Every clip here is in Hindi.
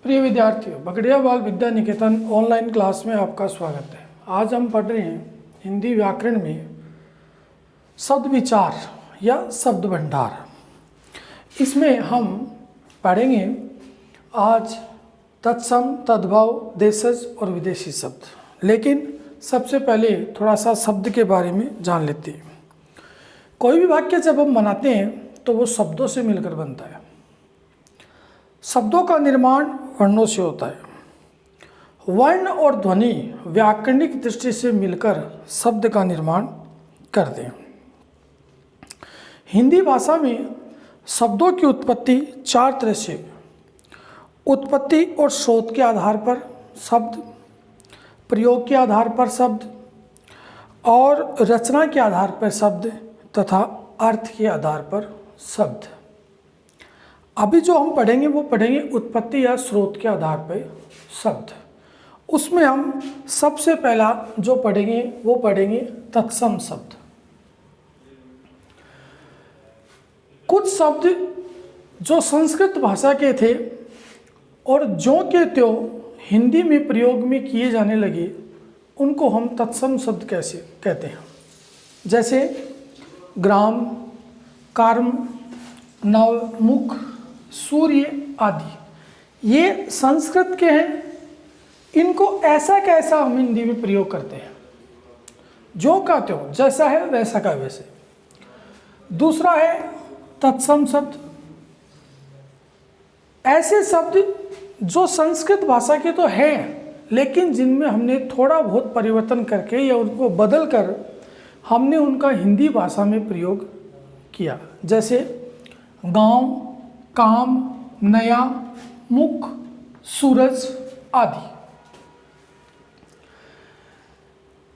प्रिय विद्यार्थियों, बगड़िया बाल विद्या निकेतन ऑनलाइन क्लास में आपका स्वागत है। आज हम पढ़ रहे हैं हिंदी व्याकरण में शब्द विचार या शब्द भंडार। इसमें हम पढ़ेंगे आज तत्सम, तद्भव, देशज और विदेशी शब्द। लेकिन सबसे पहले थोड़ा सा शब्द के बारे में जान लेते हैं। कोई भी वाक्य जब हम बनाते हैं तो वो शब्दों से मिलकर बनता है। शब्दों का निर्माण वर्णों से होता है। वर्ण और ध्वनि व्याकरणिक दृष्टि से मिलकर शब्द का निर्माण करते हैं। हिंदी भाषा में शब्दों की उत्पत्ति चार तरह से: उत्पत्ति और स्रोत के आधार पर शब्द, प्रयोग के आधार पर शब्द, और रचना के आधार पर शब्द तथा अर्थ के आधार पर शब्द। अभी जो हम पढ़ेंगे वो पढ़ेंगे उत्पत्ति या स्रोत के आधार पर शब्द। उसमें हम सबसे पहला जो पढ़ेंगे वो पढ़ेंगे तत्सम शब्द। कुछ शब्द जो संस्कृत भाषा के थे और ज्यों के त्यों हिंदी में प्रयोग में किए जाने लगे, उनको हम तत्सम शब्द कैसे कहते हैं। जैसे ग्राम, कर्म, नव, मुख, सूर्य आदि। ये संस्कृत के हैं। इनको ऐसा कैसा हम हिंदी में प्रयोग करते हैं, जो का त्यों, जैसा है वैसा का वैसे। दूसरा है तत्सम शब्द। ऐसे शब्द जो संस्कृत भाषा के तो हैं, लेकिन जिनमें हमने थोड़ा बहुत परिवर्तन करके या उनको बदल कर हमने उनका हिंदी भाषा में प्रयोग किया। जैसे गांव, काम, नया, मुख, सूरज आदि।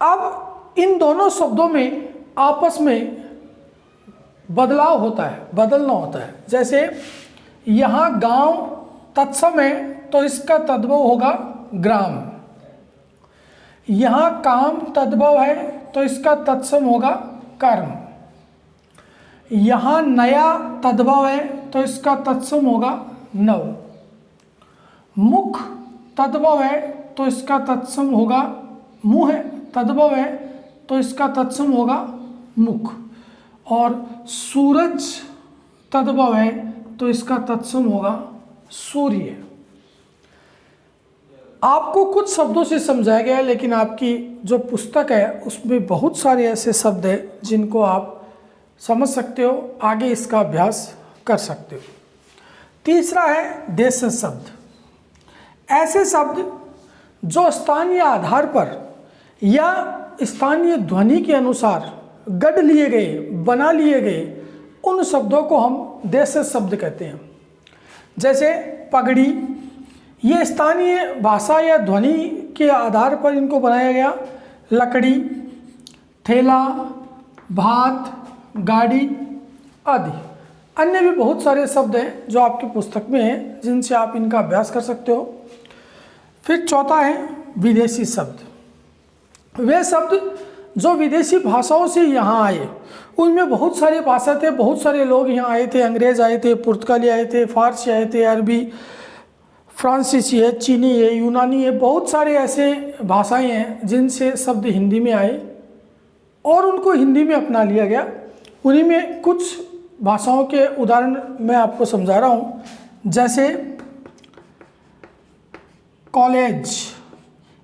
अब इन दोनों शब्दों में आपस में बदलाव होता है, बदलना होता है। जैसे यहाँ गांव तत्सम है तो इसका तद्भव होगा ग्राम। यहाँ काम तद्भव है तो इसका तत्सम होगा कर्म। यहाँ नया तद्भव है तो इसका तत्सम होगा नव। मुख तद्भव है तो इसका तत्सम होगा मुँह है, तद्भव है तो इसका तत्सम होगा मुख। और सूरज तद्भव है तो इसका तत्सम होगा सूर्य। आपको कुछ शब्दों से समझाया गया है, लेकिन आपकी जो पुस्तक है उसमें बहुत सारे ऐसे शब्द हैं जिनको आप समझ सकते हो, आगे इसका अभ्यास कर सकते हो। तीसरा है देशज शब्द। ऐसे शब्द जो स्थानीय आधार पर या स्थानीय ध्वनि के अनुसार गढ़ लिए गए, बना लिए गए, उन शब्दों को हम देशज शब्द कहते हैं। जैसे पगड़ी, ये स्थानीय भाषा या ध्वनि के आधार पर इनको बनाया गया। लकड़ी, थैला, भात, गाड़ी आदि। अन्य भी बहुत सारे शब्द हैं जो आपकी पुस्तक में हैं, जिनसे आप इनका अभ्यास कर सकते हो। फिर चौथा है विदेशी शब्द। वे शब्द जो विदेशी भाषाओं से यहाँ आए, उनमें बहुत सारे भाषा थे, बहुत सारे लोग यहाँ आए थे। अंग्रेज़ आए थे, पुर्तगाली आए थे, फारसी आए थे, अरबी, फ्रांसीसी है, चीनी है, यूनानी है। बहुत सारे ऐसे भाषाएं हैं जिनसे शब्द हिंदी में आए और उनको हिंदी में अपना लिया गया। उन्हीं में कुछ भाषाओं के उदाहरण मैं आपको समझा रहा हूँ। जैसे कॉलेज,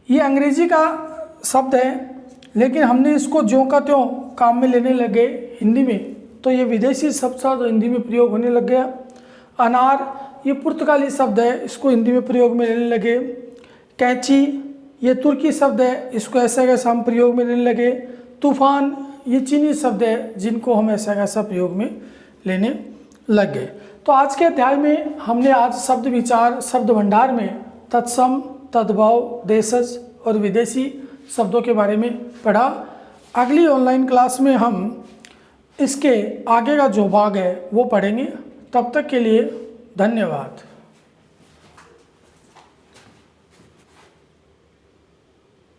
ये अंग्रेजी का शब्द है, लेकिन हमने इसको ज्यों का त्यों काम में लेने लगे हिंदी में, तो ये विदेशी शब्द था जो हिंदी में प्रयोग होने लग गया। अनार, ये पुर्तगाली शब्द है, इसको हिंदी में प्रयोग में लेने लगे। कैंची, ये तुर्की शब्द है, इसको ऐसा कैसा हम प्रयोग में लेने लगे। तूफान, ये चीनी शब्द है, जिनको हम ऐसा कैसा प्रयोग में लेने लग गए। तो आज के अध्याय में हमने आज शब्द विचार, शब्द भंडार में तत्सम, तद्भव, देशज और विदेशी शब्दों के बारे में पढ़ा। अगली ऑनलाइन क्लास में हम इसके आगे का जो भाग है वो पढ़ेंगे। तब तक के लिए धन्यवाद।